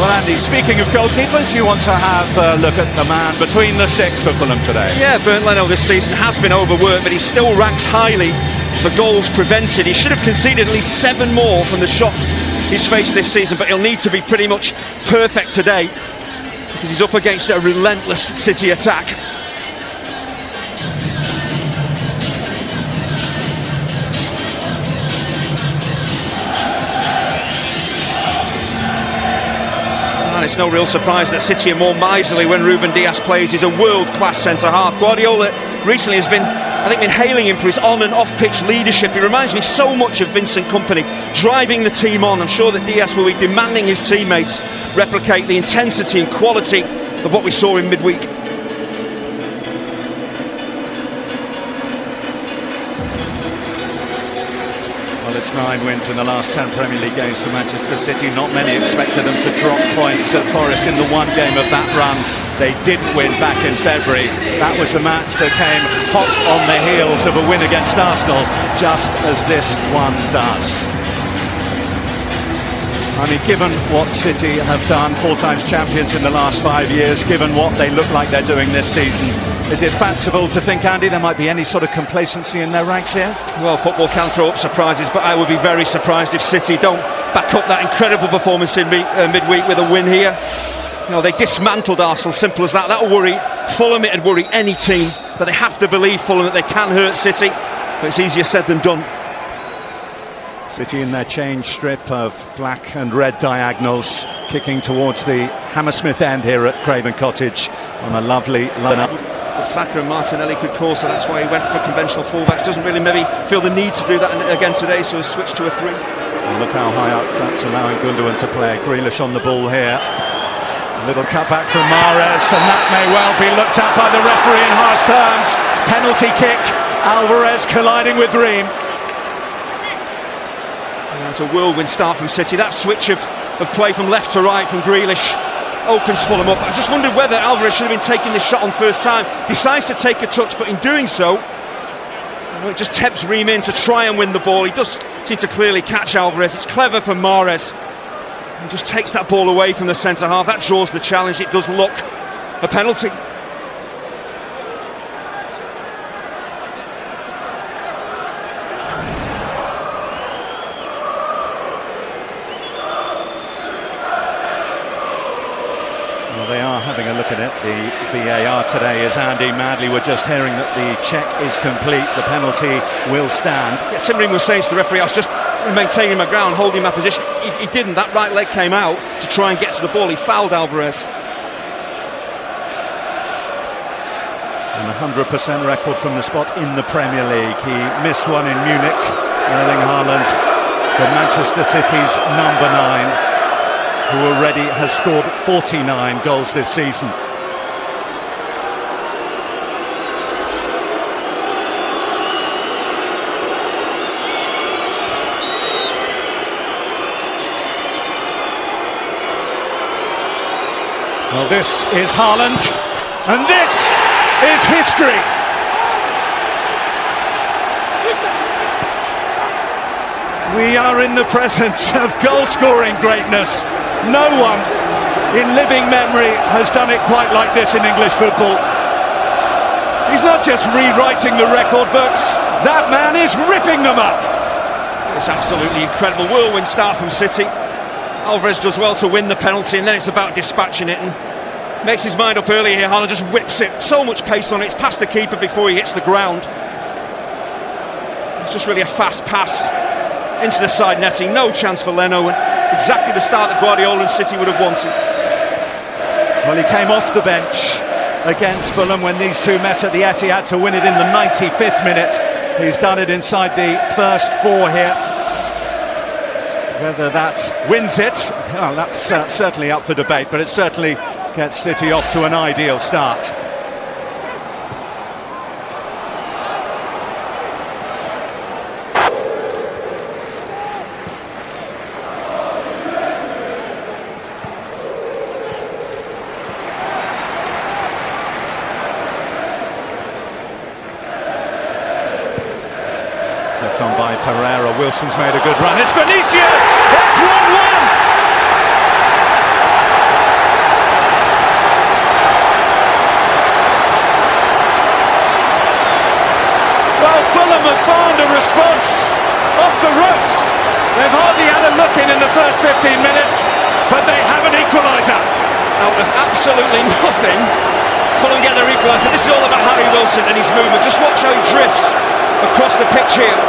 Well, Andy, speaking of goalkeepers, you want to have a look at the man between the sticks for Fulham today. Yeah, Bernd Leno this season has been overworked, but he still ranks highly for goals prevented. He should have conceded at least 7 more from the shots he's faced this season, but he'll need to be pretty much perfect today because he's up against a relentless City attack. It's no real surprise that City are more miserly when Ruben Dias plays. He's a world-class centre-half. Guardiola recently has been, I think, hailing him for his on- and off-pitch leadership. He reminds me so much of Vincent Kompany, driving the team on. I'm sure that Dias will be demanding his teammates replicate the intensity and quality of what we saw in midweek. Well, it's 9 wins in the last 10 Premier League games for Manchester City. Not many expected them to drop points at Forest in the one game of that run. They didn't win back in February. That was the match that came hot on the heels of a win against Arsenal, just as this one does. I mean, given what City have done, 4 times champions in the last 5 years, given what they look like they're doing this season, is it fanciful to think, Andy, there might be any sort of complacency in their ranks here? Well, football can throw up surprises, but I would be very surprised if City don't back up that incredible performance in midweek with a win here. You know, they dismantled Arsenal, simple as that. That'll worry Fulham, it'd worry any team, but they have to believe, Fulham, that they can hurt City, but it's easier said than done. City in their change strip of black and red diagonals, kicking towards the Hammersmith end here at Craven Cottage on a lovely lineup. But Saka and Martinelli could call, so that's why he went for conventional fullbacks. Doesn't really maybe feel the need to do that again today, so he's switched to a 3. And look how high up that's allowing Gundogan to play. Grealish on the ball here. A little cutback from Mahrez, and that may well be looked at by the referee in harsh terms. Penalty kick, Alvarez colliding with Ream. It's a whirlwind start from City. That switch of play from left to right from Grealish opens Fulham up. I just wondered whether Alvarez should have been taking this shot on first time. Decides to take a touch, but in doing so, it just tempts Ream in to try and win the ball. He does seem to clearly catch Alvarez. It's clever from Mahrez. He just takes that ball away from the centre-half. That draws the challenge. It does look a penalty. Well, they are having a look at it. The VAR today is Andy Madley. We're just hearing that the check is complete. The penalty will stand. Yeah, Tim Ream was saying to the referee, I was just maintaining my ground, holding my position. He didn't. That right leg came out to try and get to the ball. He fouled Alvarez. And a 100% record from the spot in the Premier League. He missed one in Munich. Erling Haaland, for Manchester City's number 9. Who already has scored 49 goals this season. Well, this is Haaland, and this is history. We are in the presence of goal-scoring greatness. No one in living memory has done it quite like this in English football. He's not just rewriting the record books, that man is ripping them up. It's absolutely incredible. Whirlwind start from City. Alvarez does well to win the penalty, and then it's about dispatching it, and makes his mind up early here. Haaland just whips it. So much pace on it. It's past the keeper before he hits the ground. It's just really a fast pass into the side netting. No chance for Leno, and exactly the start that Guardiola and City would have wanted. Well, he came off the bench against Fulham when these two met at the Etihad to win it in the 95th minute. He's done it inside the first 4 here. Whether that wins it, well, that's certainly up for debate, but it certainly gets City off to an ideal start. Flipped on by Pereira. Wilson's made a good run. It's Vinicius! It's 1-1! Wilson and his movement. Just watch how he drifts across the pitch here.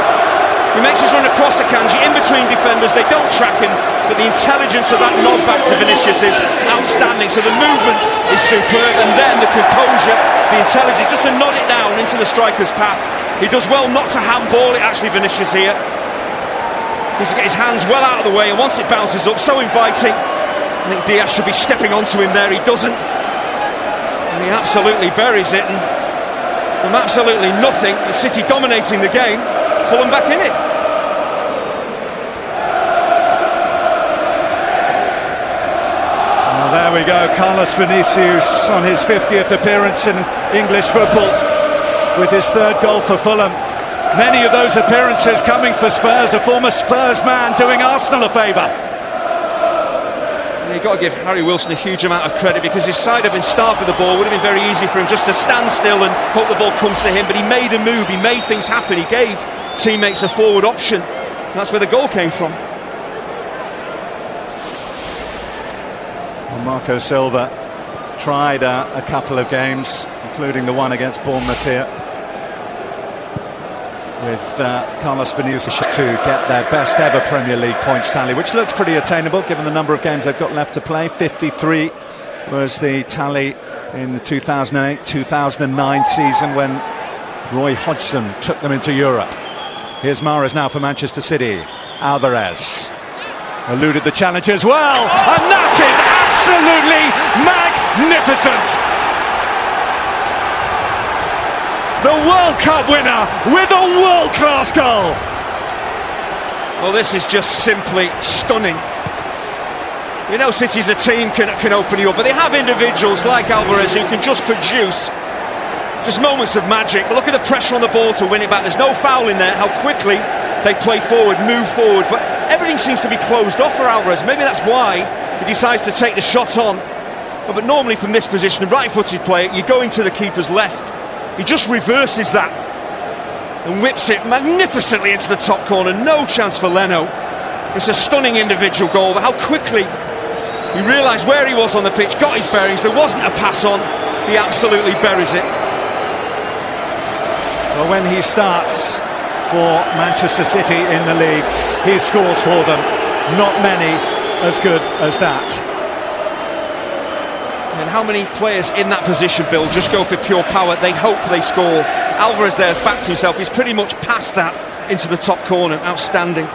He makes his run across the Kanji, in between defenders, they don't track him, but the intelligence of that nod back to Vinicius is outstanding. So the movement is superb, and then the composure, the intelligence, just to nod it down into the striker's path. He does well not to handball it, actually, Vinicius here. He's to get his hands well out of the way, and once it bounces up, so inviting. I think Diaz should be stepping onto him there, he doesn't. And he absolutely buries it, and from absolutely nothing, the City dominating the game, Fulham back in it. Well, there we go, Carlos Vinicius on his 50th appearance in English football with his third goal for Fulham. Many of those appearances coming for Spurs, a former Spurs man doing Arsenal a favour. You've got to give Harry Wilson a huge amount of credit, because his side have been starved for the ball. Would have been very easy for him just to stand still and hope the ball comes to him, but he made a move, he made things happen, he gave teammates a forward option, and that's where the goal came from. Well, Marco Silva tried a couple of games, including the one against Bournemouth here, with Carlos Vinicius to get their best ever Premier League points tally, which looks pretty attainable given the number of games they've got left to play. 53 was the tally in the 2008-2009 season when Roy Hodgson took them into Europe. Here's Mahrez now for Manchester City. Alvarez eluded the challenge as well, and that is absolutely magnificent! The World Cup winner with a world-class goal! Well, this is just simply stunning. You know, City's a team can open you up, but they have individuals like Alvarez who can just produce just moments of magic. Look at the pressure on the ball to win it back. There's no foul in there, how quickly they play forward, move forward, but everything seems to be closed off for Alvarez. Maybe that's why he decides to take the shot on. But normally from this position, a right-footed player, you go into the keeper's left. He just reverses that and whips it magnificently into the top corner. No chance for Leno. It's a stunning individual goal, but how quickly he realised where he was on the pitch, got his bearings, there wasn't a pass on, he absolutely buries it. Well, when he starts for Manchester City in the league, he scores for them. Not many as good as that. And how many players in that position, Bill, just go for pure power? They hope they score. Alvarez there's backed himself. He's pretty much past that into the top corner. Outstanding.